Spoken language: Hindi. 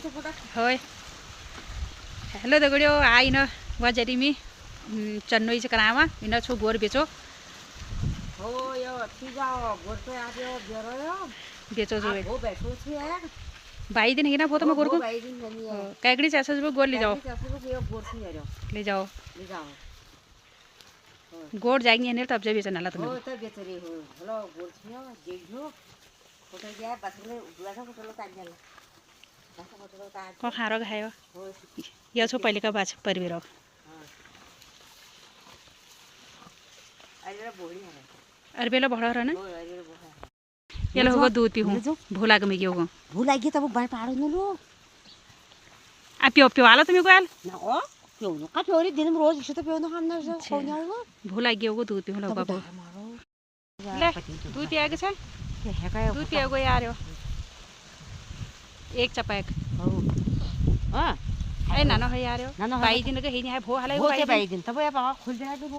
होय हेलो दगड़ियों आई न वजरी में चन्नई से करावा इन छो गोर बेचो हो यो ठीक जाओ गोर पे आ जाओ बेरो बेचो जो वो बैठो छे यार भाई दिन ना वो तो मैं गोर को भाई दिन नहीं है कैगड़ी चाचा जो गोर ले जाओ ये गोर से ले जाओ ले जाओ गोर जाएंगे नहीं तब जब बेचना ला हो तुम्हें तो बेच रही हो हेलो गोर से जेजो होटल गया बस में उठला होटल का आजल को खारो खायो यो छो पहले का बात परिवेर हां अरे बोली है अरे बेला बड़ा रहा ना हो अरे बोला ये लो होगा दूध पी हूं भूला के मैं होगा भूला गई तब बाय पाड़ो न लो आ पियो पियो आला तुम्हें को आल ना ओ पियो न का पियो दिन रोज इसे तो पियो न हम ना को ना भूला गई होगा दूध पी हूं बाबा ले दूध पिया के छे है का दूध पिया को यार यो एक चपाक हो हां ए नानो है यार यो नानो बाई दिन के हे नहीं है भो हाले भाई दिन तब ये बाबा खुल जाए